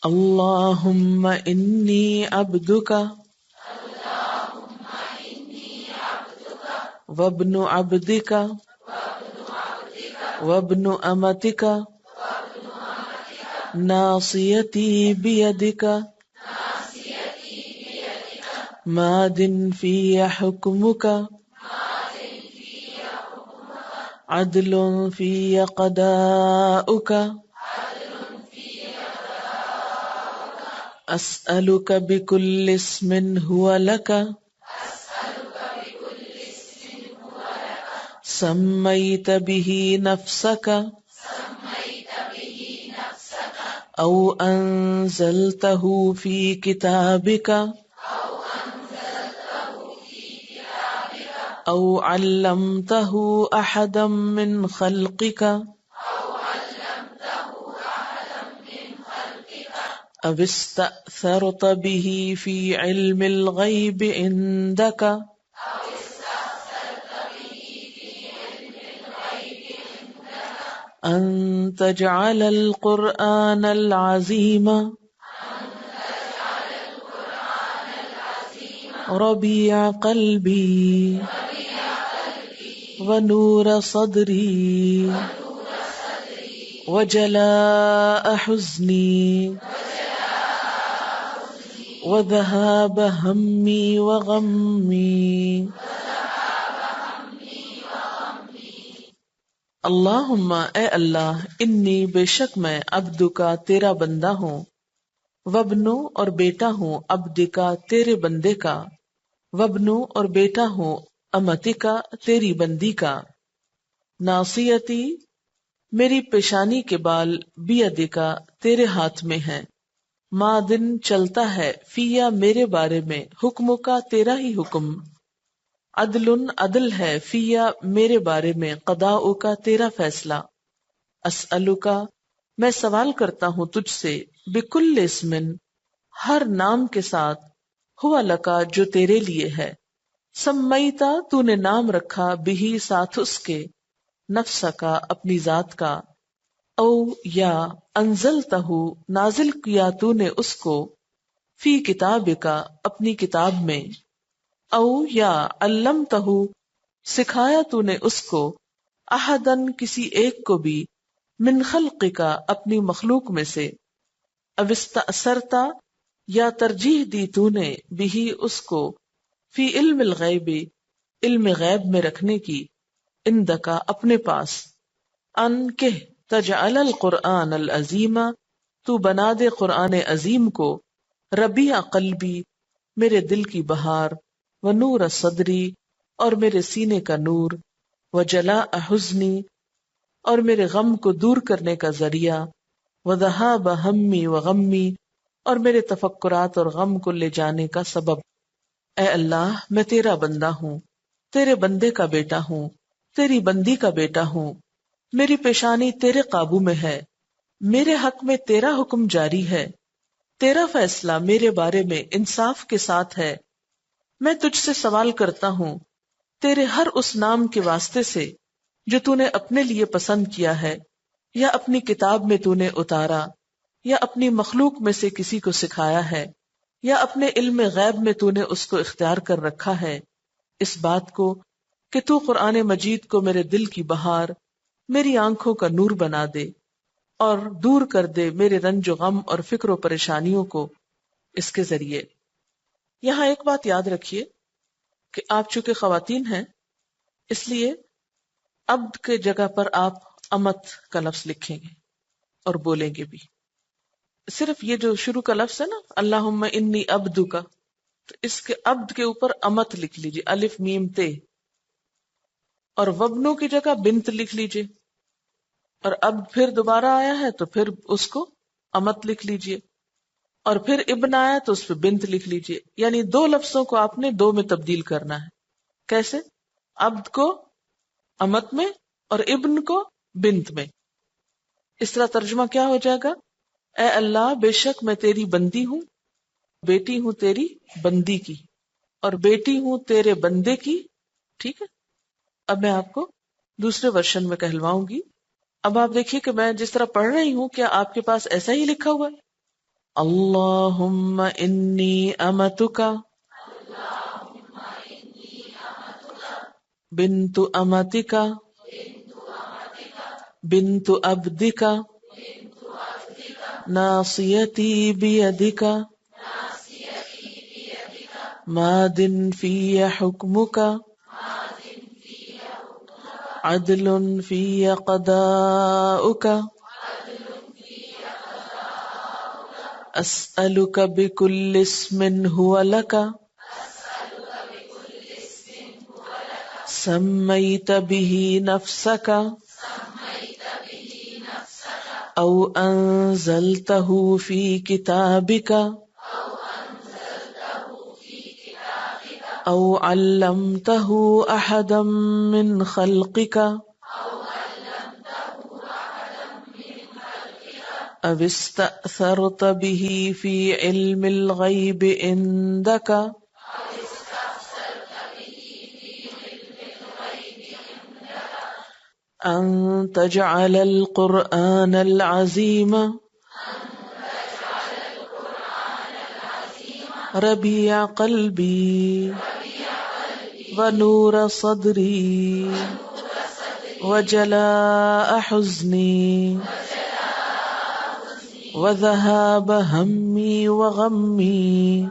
اللہم انی عبدک وابن عبدک وابن امتک ناصیتی بیدک ماض فی حکمک عدل فی قضاؤک اسألک بکل اسم هو لک سمیت به نفسک او انزلته فی کتابک او علمته احدا من خلقک او استأثرت به فی علم الغیب عندک ان تجعل القرآن العظیم ربیع قلبی ونور صدری وجلاء حزنی وذهاب ہمی وغمی اللہم اے اللہ انی بے شک میں عبدکا تیرا بندہ ہوں وابنو اور بیٹا ہوں عبدکا تیرے بندے کا وابنو اور بیٹا ہوں امتکا تیری بندی کا ناصیتی میری پیشانی کے بال بیدکا تیرے ہاتھ میں ہیں مادن چلتا ہے فیا میرے بارے میں حکم کا تیرا ہی حکم عدل عدل ہے فیا میرے بارے میں قضاء کا تیرا فیصلہ اسألکا میں سوال کرتا ہوں تجھ سے بکل اسم ہر نام کے ساتھ ہوا لکا جو تیرے لیے ہے سمیتا تو نے نام رکھا بہی ساتھ اس کے نفس کا اپنی ذات کا او یا انزلتہ نازل کیا تو نے اس کو فی کتاب کا اپنی کتاب میں او یا علمتہ سکھایا تو نے اس کو احدن کسی ایک کو بھی من خلق کا اپنی مخلوق میں سے او استأثرتا یا ترجیح دی تو نے بھی اس کو فی علم الغیب علم غیب میں رکھنے کی اندکا اپنے پاس ان کہ تجعل القرآن العظیم تو بنا دے قرآن عظیم کو ربیع قلبی میرے دل کی بہار ونور صدری اور میرے سینے کا نور وجلاء حزنی اور میرے غم کو دور کرنے کا ذریعہ وذہاب ہمی وغمی اور میرے تفکرات اور غم کو لے جانے کا سبب اے اللہ میں تیرا بندہ ہوں تیرے بندے کا بیٹا ہوں تیری بندی کا بیٹا ہوں میری پیشانی تیرے قابو میں ہے میرے حق میں تیرا حکم جاری ہے تیرا فیصلہ میرے بارے میں انصاف کے ساتھ ہے میں تجھ سے سوال کرتا ہوں تیرے ہر اس نام کے واسطے سے جو تو نے اپنے لیے پسند کیا ہے یا اپنی کتاب میں تو نے اتارا یا اپنی مخلوق میں سے کسی کو سکھایا ہے یا اپنے علم غیب میں تو نے اس کو اختیار کر رکھا ہے اس بات کو کہ تو قرآن مجید کو میرے دل کی بہار میری آنکھوں کا نور بنا دے اور دور کر دے میرے رنج و غم اور فکر و پریشانیوں کو اس کے ذریعے۔ یہاں ایک بات یاد رکھیے کہ آپ چونکہ خواتین ہیں اس لیے عبد کے جگہ پر آپ امت کا لفظ لکھیں گے اور بولیں گے بھی۔ صرف یہ جو شروع کا لفظ ہے نا اللہم انی عبدک کا، تو اس کے عبد کے اوپر امت لکھ لیجیے، الف میم تے، اور وبنو کی جگہ بنت لکھ لیجیے، اور اب پھر دوبارہ آیا ہے تو پھر اس کو امت لکھ لیجیے، اور پھر ابن آیا تو اس پہ بنت لکھ لیجیے۔ یعنی دو لفظوں کو آپ نے دو میں تبدیل کرنا ہے۔ کیسے؟ عبد کو امت میں اور ابن کو بنت میں۔ اس طرح ترجمہ کیا ہو جائے گا؟ اے اللہ بے شک میں تیری بندی ہوں، بیٹی ہوں تیری بندی کی، اور بیٹی ہوں تیرے بندے کی۔ ٹھیک ہے، اب میں آپ کو دوسرے ورژن میں کہلواؤں گی۔ اب آپ دیکھیے کہ میں جس طرح پڑھ رہی ہوں کیا آپ کے پاس ایسا ہی لکھا ہوا ہے؟ اللهم إني أمتك بنت أمتك بنت عبدك ناصيتي بيدك ماض في حكمك عدل في قضاؤك أسألك بكل اسم هو لك سميت به نفسك أو أنزلته في كتابك أو علمته أحدا من خلقك أو استأثرت به في علم الغيب عندك أن تجعل القرآن العظيم ربيع قلبي ونور صدري وجلاء حزني وذهاب همي وغمي